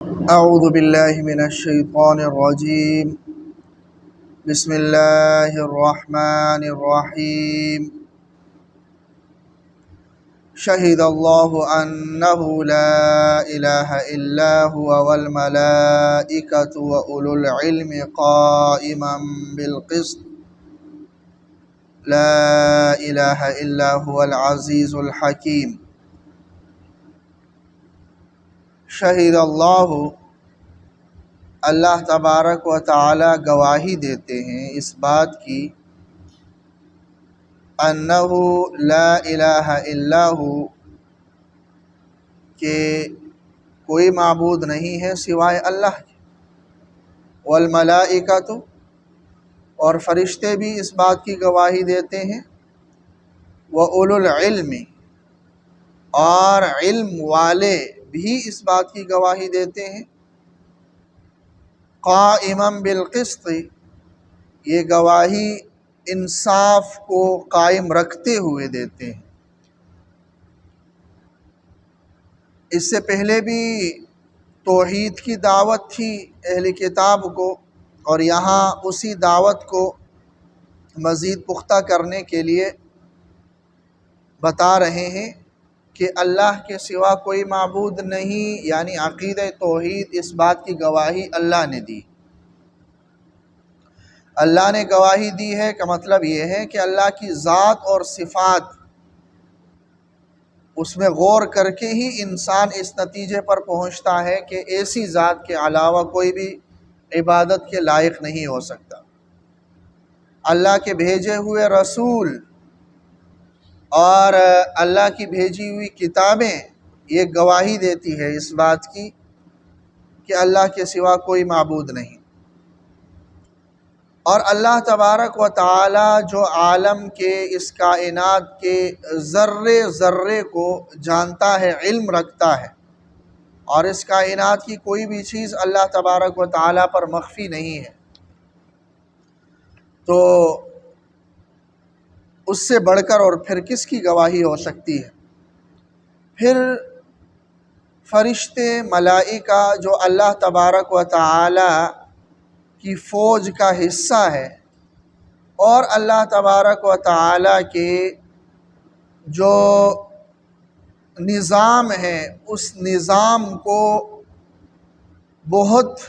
اعوذ باللہ من الشیطان الرجیم بسم اللہ الرحمن الرحیم شہد اللہ انہ لا الہ الا هو والملائکۃ واولو العلم قائما بالقسط لا الہ الا هو العزیز الحکیم۔ شہد اللہ تبارک و تعالی گواہی دیتے ہیں اس بات کی انہ لا الہ الا ہو کہ کوئی معبود نہیں ہے سوائے اللہ کے، والملائکۃ اور فرشتے بھی اس بات کی گواہی دیتے ہیں، واولو العلم اور علم والے بھی اس بات کی گواہی دیتے ہیں، قائما بالقسط یہ گواہی انصاف کو قائم رکھتے ہوئے دیتے ہیں۔ اس سے پہلے بھی توحید کی دعوت تھی اہل کتاب کو، اور یہاں اسی دعوت کو مزید پختہ کرنے کے لیے بتا رہے ہیں کہ اللہ کے سوا کوئی معبود نہیں، یعنی عقیدہ توحید اس بات کی گواہی اللہ نے دی۔ اللہ نے گواہی دی ہے کا مطلب یہ ہے کہ اللہ کی ذات اور صفات اس میں غور کر کے ہی انسان اس نتیجے پر پہنچتا ہے کہ ایسی ذات کے علاوہ کوئی بھی عبادت کے لائق نہیں ہو سکتا۔ اللہ کے بھیجے ہوئے رسول اور اللہ کی بھیجی ہوئی کتابیں یہ گواہی دیتی ہے اس بات کی کہ اللہ کے سوا کوئی معبود نہیں، اور اللہ تبارک و تعالی جو عالم کے اس کائنات کے ذرے ذرے کو جانتا ہے، علم رکھتا ہے، اور اس کائنات کی کوئی بھی چیز اللہ تبارک و تعالی پر مخفی نہیں ہے، تو اس سے بڑھ کر اور پھر کس کی گواہی ہو سکتی ہے؟ پھر فرشتے ملائکہ جو اللہ تبارک و تعالی کی فوج کا حصہ ہے، اور اللہ تبارک و تعالی کے جو نظام ہے اس نظام کو بہت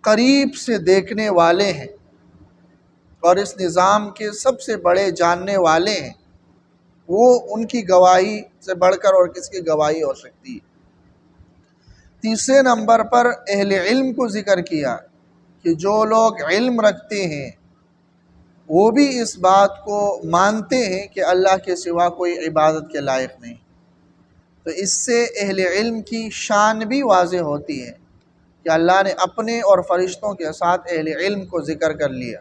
قریب سے دیکھنے والے ہیں، اور اس نظام کے سب سے بڑے جاننے والے ہیں، وہ ان کی گواہی سے بڑھ کر اور کس کی گواہی ہو سکتی ہے؟ تیسرے نمبر پر اہل علم کو ذکر کیا کہ جو لوگ علم رکھتے ہیں وہ بھی اس بات کو مانتے ہیں کہ اللہ کے سوا کوئی عبادت کے لائق نہیں، تو اس سے اہل علم کی شان بھی واضح ہوتی ہے کہ اللہ نے اپنے اور فرشتوں کے ساتھ اہل علم کو ذکر کر لیا،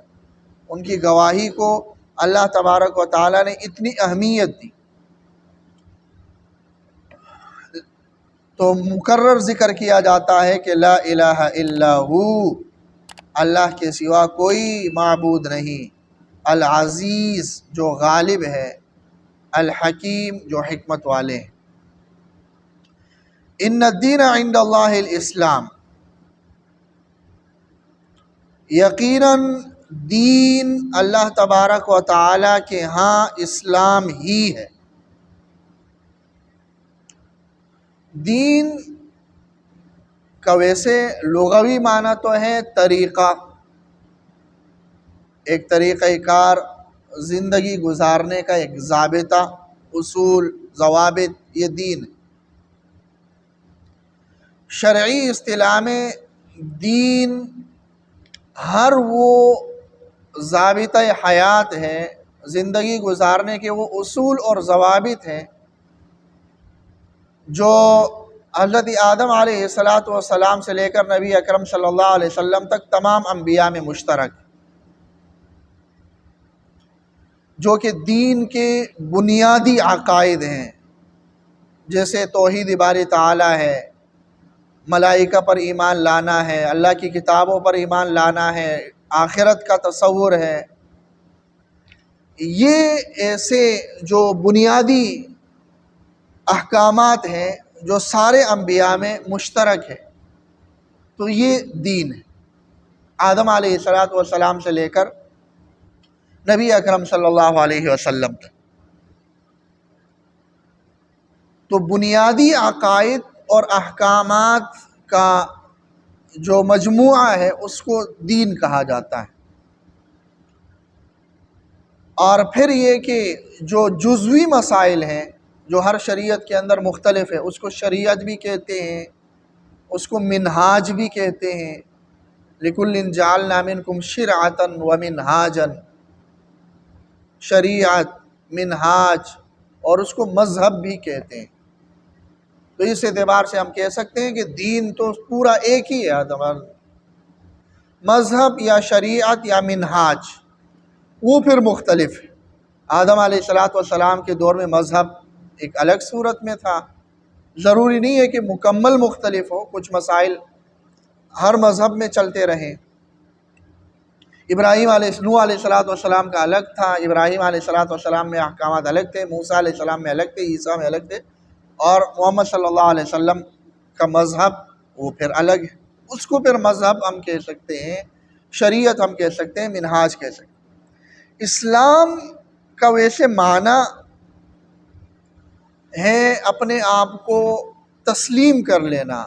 ان کی گواہی کو اللہ تبارک و تعالی نے اتنی اہمیت دی، تو مکرر ذکر کیا جاتا ہے کہ لا الہ الا ہو، اللہ کے سوا کوئی معبود نہیں، العزیز جو غالب ہے، الحکیم جو حکمت والے ہیں۔ ان الدین عند اللہ الاسلام، یقیناً دین اللہ تبارک و تعالی کے ہاں اسلام ہی ہے۔ دین کا ویسے لغوی معنی تو ہے طریقہ، ایک طریقہ کار، زندگی گزارنے کا ایک ضابطہ، اصول، ضوابط، یہ دین۔ شرعی اصطلاح میں دین ہر وہ ضابطہ حیات ہے، زندگی گزارنے کے وہ اصول اور ضوابط ہیں جو حضرت آدم علیہ السلام سے لے کر نبی اکرم صلی اللہ علیہ وسلم تک تمام انبیاء میں مشترک، جو کہ دین کے بنیادی عقائد ہیں، جیسے توحید باری تعالی ہے، ملائکہ پر ایمان لانا ہے، اللہ کی کتابوں پر ایمان لانا ہے، آخرت کا تصور ہے۔ یہ ایسے جو بنیادی احکامات ہیں جو سارے انبیاء میں مشترک ہے، تو یہ دین ہے، آدم علیہ السلام سے لے کر نبی اکرم صلی اللہ علیہ وسلم تک۔ تو بنیادی عقائد اور احکامات کا جو مجموعہ ہے اس کو دین کہا جاتا ہے۔ اور پھر یہ کہ جو جزوی مسائل ہیں جو ہر شریعت کے اندر مختلف ہے، اس کو شریعت بھی کہتے ہیں، اس کو منہاج بھی کہتے ہیں۔ لِكُلٍّ جَعَلْنَا مِنْكُمْ شِرْعَةً وَمِنْهَاجًا، شریعت، منہاج، اور اس کو مذہب بھی کہتے ہیں۔ تو اس اعتبار سے ہم کہہ سکتے ہیں کہ دین تو پورا ایک ہی ہے، مذہب یا شریعت یا منہاج وہ پھر مختلف ہے۔ آدم علیہ السلام کے دور میں مذہب ایک الگ صورت میں تھا، ضروری نہیں ہے کہ مکمل مختلف ہو، کچھ مسائل ہر مذہب میں چلتے رہیں۔ نوح علیہ السلام کا الگ تھا، ابراہیم علیہ السلام میں احکامات الگ تھے، موسیٰ علیہ السلام میں الگ تھے، عیسیٰ میں الگ تھے، اور محمد صلی اللہ علیہ وسلم کا مذہب وہ پھر الگ ہے۔ اس کو پھر مذہب ہم کہہ سکتے ہیں، شریعت ہم کہہ سکتے ہیں، منہاج کہہ سکتے ہیں۔ اسلام کا ویسے معنی ہے اپنے آپ کو تسلیم کر لینا،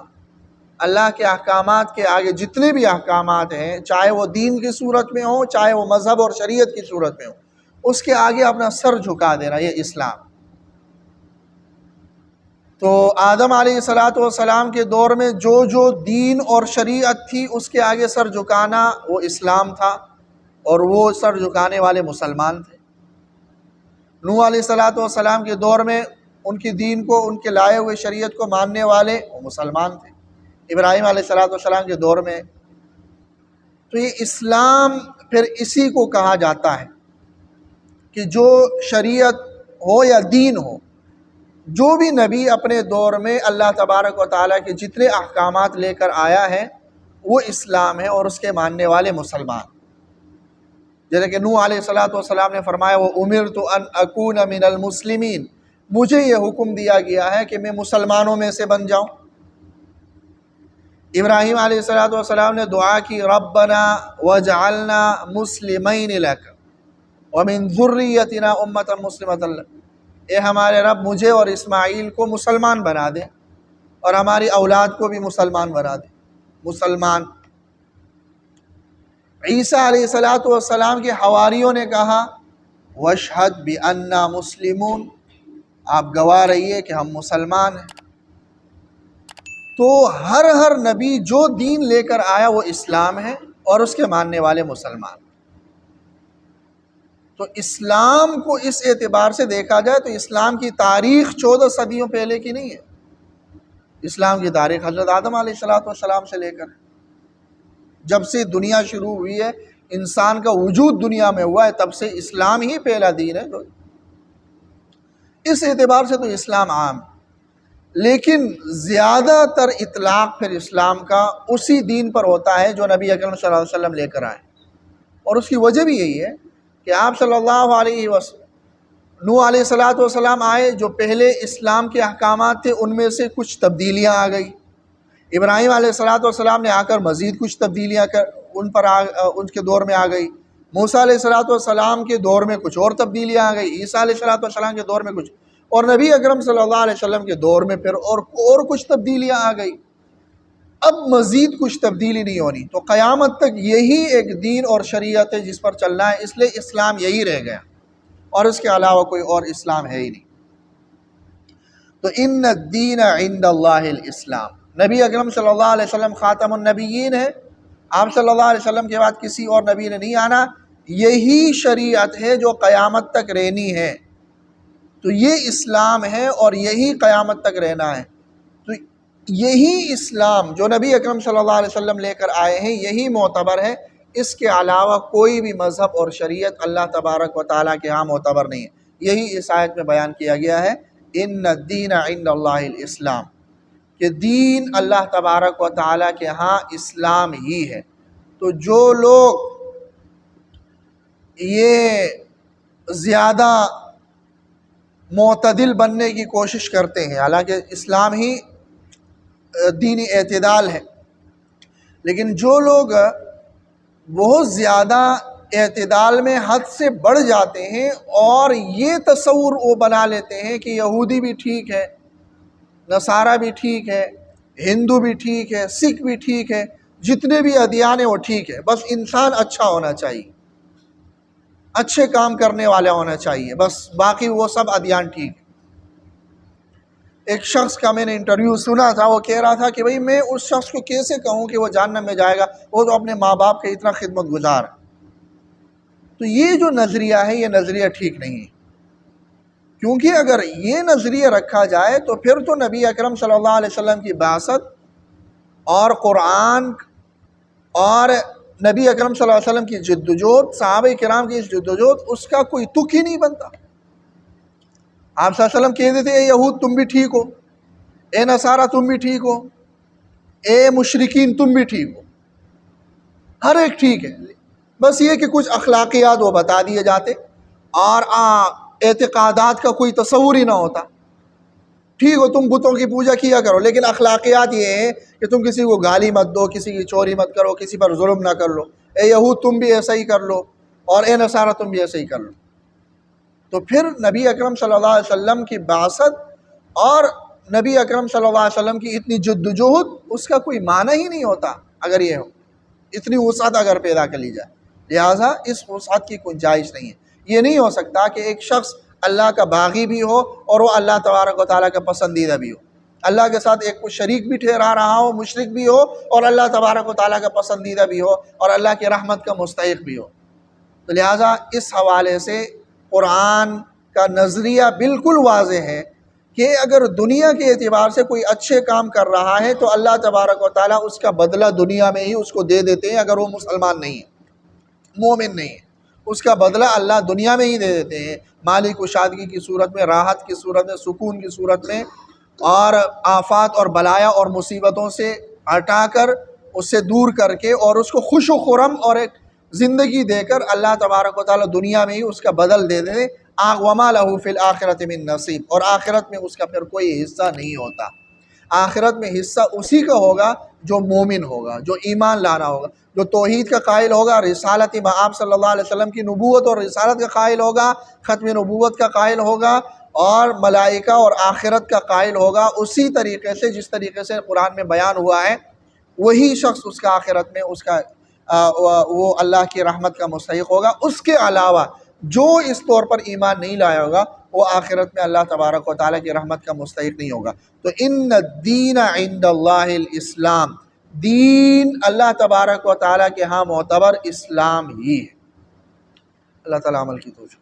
اللہ کے احکامات کے آگے جتنے بھی احکامات ہیں، چاہے وہ دین کی صورت میں ہوں، چاہے وہ مذہب اور شریعت کی صورت میں ہوں، اس کے آگے اپنا سر جھکا دینا، یہ اسلام۔ تو آدم علیہ السلام کے دور میں جو دین اور شریعت تھی اس کے آگے سر جھکانا وہ اسلام تھا، اور وہ سر جھکانے والے مسلمان تھے۔ نوح علیہ السلام کے دور میں ان کی دین کو، ان کے لائے ہوئے شریعت کو ماننے والے وہ مسلمان تھے۔ ابراہیم علیہ السلام کے دور میں، تو یہ اسلام پھر اسی کو کہا جاتا ہے کہ جو شریعت ہو یا دین ہو، جو بھی نبی اپنے دور میں اللہ تبارک و تعالیٰ کے جتنے احکامات لے کر آیا ہے وہ اسلام ہے، اور اس کے ماننے والے مسلمان۔ جیسے کہ نوح علیہ السلام نے فرمایا، وَأُمِرْتُ أَنْ أَكُونَ مِنَ الْمُسْلِمِينَ، مجھے یہ حکم دیا گیا ہے کہ میں مسلمانوں میں سے بن جاؤں۔ ابراہیم علیہ السلام نے دعا کی، رَبَّنَا وَاجْعَلْنَا مُسْلِمَيْنِ لَكَ وَمِنْ ذُرِّيَّتِنَا أُمَّةً مُسْلِمَةً لَكَ، اے ہمارے رب مجھے اور اسماعیل کو مسلمان بنا دے، اور ہماری اولاد کو بھی مسلمان بنا دے۔ مسلمان۔ عیسیٰ علیہ السلام کے حواریوں نے کہا، وَاشْهَدْ بِأَنَّا مُسْلِمُونَ، آپ گواہ رہیے کہ ہم مسلمان ہیں۔ تو ہر نبی جو دین لے کر آیا وہ اسلام ہے، اور اس کے ماننے والے مسلمان۔ تو اسلام کو اس اعتبار سے دیکھا جائے تو اسلام کی تاریخ 14 صدیوں پہلے کی نہیں ہے، اسلام کی تاریخ حضرت آدم علیہ السلام سے لے کر جب سے دنیا شروع ہوئی ہے، انسان کا وجود دنیا میں ہوا ہے، تب سے اسلام ہی پہلا دین ہے۔ تو اس اعتبار سے تو اسلام عام، لیکن زیادہ تر اطلاق پھر اسلام کا اسی دین پر ہوتا ہے جو نبی اکرم صلی اللہ علیہ وسلم لے کر آئے، اور اس کی وجہ بھی یہی ہے کہ آپ صلی اللہ علیہ وسلم، نوح علیہ السلام آئے، جو پہلے اسلام کے احکامات تھے ان میں سے کچھ تبدیلیاں آ گئی۔ ابراہیم علیہ السلام نے آ کر مزید کچھ تبدیلیاں ان کے دور میں آ گئی۔ موسیٰ علیہ السلام کے دور میں کچھ اور تبدیلیاں آ گئی، عیسیٰ علیہ السلام کے دور میں کچھ، اور نبی اکرم صلی اللہ علیہ وسلم کے دور میں پھر اور کچھ تبدیلیاں آ گئی۔ اب مزید کچھ تبدیلی نہیں ہونی، تو قیامت تک یہی ایک دین اور شریعت ہے جس پر چلنا ہے، اس لیے اسلام یہی رہ گیا، اور اس کے علاوہ کوئی اور اسلام ہے ہی نہیں۔ تو ان الدین عند اللہ الاسلام، نبی اکرم صلی اللہ علیہ وسلم خاتم النبیین ہے، آپ صلی اللہ علیہ وسلم کے بعد کسی اور نبی نے نہیں آنا، یہی شریعت ہے جو قیامت تک رہنی ہے۔ تو یہ اسلام ہے اور یہی قیامت تک رہنا ہے۔ تو یہی اسلام جو نبی اکرم صلی اللہ علیہ وسلم لے کر آئے ہیں یہی معتبر ہے، اس کے علاوہ کوئی بھی مذہب اور شریعت اللہ تبارک و تعالیٰ کے ہاں معتبر نہیں ہے۔ یہی اس آیت میں بیان کیا گیا ہے، ان الدین عند اللہ الاسلام، کہ دین اللہ تبارک و تعالیٰ کے ہاں اسلام ہی ہے۔ تو جو لوگ یہ زیادہ معتدل بننے کی کوشش کرتے ہیں، حالانکہ اسلام ہی دین اعتدال ہے، لیکن جو لوگ بہت زیادہ اعتدال میں حد سے بڑھ جاتے ہیں اور یہ تصور وہ بنا لیتے ہیں کہ یہودی بھی ٹھیک ہے، نصارہ بھی ٹھیک ہے، ہندو بھی ٹھیک ہے، سکھ بھی ٹھیک ہے، جتنے بھی ادیان ہیں وہ ٹھیک ہے، بس انسان اچھا ہونا چاہیے، اچھے کام کرنے والا ہونا چاہیے، بس باقی وہ سب ادیان ٹھیک ہے۔ ایک شخص کا میں نے انٹرویو سنا تھا، وہ کہہ رہا تھا کہ بھئی میں اس شخص کو کیسے کہوں کہ وہ جہنم میں جائے گا، وہ تو اپنے ماں باپ کا اتنا خدمت گزار ہے۔ تو یہ جو نظریہ ہے یہ نظریہ ٹھیک نہیں ہے، کیونکہ اگر یہ نظریہ رکھا جائے تو پھر تو نبی اکرم صلی اللہ علیہ وسلم کی بعثت اور قرآن اور نبی اکرم صلی اللہ علیہ وسلم کی جدوجہد، صحابہ کرام کی اس جدوجہد، اس کا کوئی تک ہی نہیں بنتا۔ آپ صلی اللہ علیہ وسلم کہتے تھے اے یہود تم بھی ٹھیک ہو، اے نصارہ تم بھی ٹھیک ہو، اے مشرکین تم بھی ٹھیک ہو، ہر ایک ٹھیک ہے، بس یہ کہ کچھ اخلاقیات وہ بتا دیے جاتے اور اعتقادات کا کوئی تصور ہی نہ ہوتا۔ ٹھیک ہو تم بتوں کی پوجا کیا کرو، لیکن اخلاقیات یہ ہے کہ تم کسی کو گالی مت دو، کسی کی چوری مت کرو، کسی پر ظلم نہ کر لو، اے یہود تم بھی ایسا ہی کر لو اور اے نصارہ تم بھی ایسا ہی کر لو۔ تو پھر نبی اکرم صلی اللہ علیہ وسلم کی بعثت اور نبی اکرم صلی اللہ علیہ وسلم کی اتنی جدوجہد، اس کا کوئی معنی ہی نہیں ہوتا اگر یہ ہو، اتنی وسعت اگر پیدا کر لی جائے۔ لہٰذا اس وسعت کی گنجائش نہیں ہے۔ یہ نہیں ہو سکتا کہ ایک شخص اللہ کا باغی بھی ہو اور وہ اللہ تبارک و تعالیٰ کا پسندیدہ بھی ہو، اللہ کے ساتھ ایک کو شریک بھی ٹھہرا رہا ہو، مشرک بھی ہو، اور اللہ تبارک و تعالیٰ کا پسندیدہ بھی ہو اور اللہ کی رحمت کا مستحق بھی ہو۔ تو لہٰذا اس حوالے سے قرآن کا نظریہ بالکل واضح ہے کہ اگر دنیا کے اعتبار سے کوئی اچھے کام کر رہا ہے تو اللہ تبارک و تعالیٰ اس کا بدلہ دنیا میں ہی اس کو دے دیتے ہیں، اگر وہ مسلمان نہیں ہے، مومن نہیں ہے، اس کا بدلہ اللہ دنیا میں ہی دے دیتے ہیں، مالی کشادگی کی صورت میں، راحت کی صورت میں، سکون کی صورت میں، اور آفات اور بلایا اور مصیبتوں سے ہٹا کر، اس سے دور کر کے، اور اس کو خوش و خرم اور ایک زندگی دے کر اللہ تبارک و تعالیٰ دنیا میں ہی اس کا بدل دے دے۔ وَمَا لَهُ فِي الْآخِرَةِ مِن نَصِيب، اور آخرت میں اس کا پھر کوئی حصہ نہیں ہوتا۔ آخرت میں حصہ اسی کا ہوگا جو مومن ہوگا، جو ایمان لانا ہوگا، جو توحید کا قائل ہوگا، رسالت آپ صلی اللہ علیہ وسلم کی نبوت اور رسالت کا قائل ہوگا، ختم نبوت کا قائل ہوگا، اور ملائکہ اور آخرت کا قائل ہوگا، اسی طریقے سے جس طریقے سے قرآن میں بیان ہوا ہے، وہی شخص اس کا آخرت میں اس کا وہ اللہ کی رحمت کا مستحق ہوگا۔ اس کے علاوہ جو اس طور پر ایمان نہیں لایا ہوگا وہ آخرت میں اللہ تبارک و تعالیٰ کی رحمت کا مستحق نہیں ہوگا۔ تو ان الدین عند اللہ الاسلام، دین اللہ تبارک و تعالیٰ کے ہاں معتبر اسلام ہی ہے۔ اللہ تعالیٰ عمل کی توفیق۔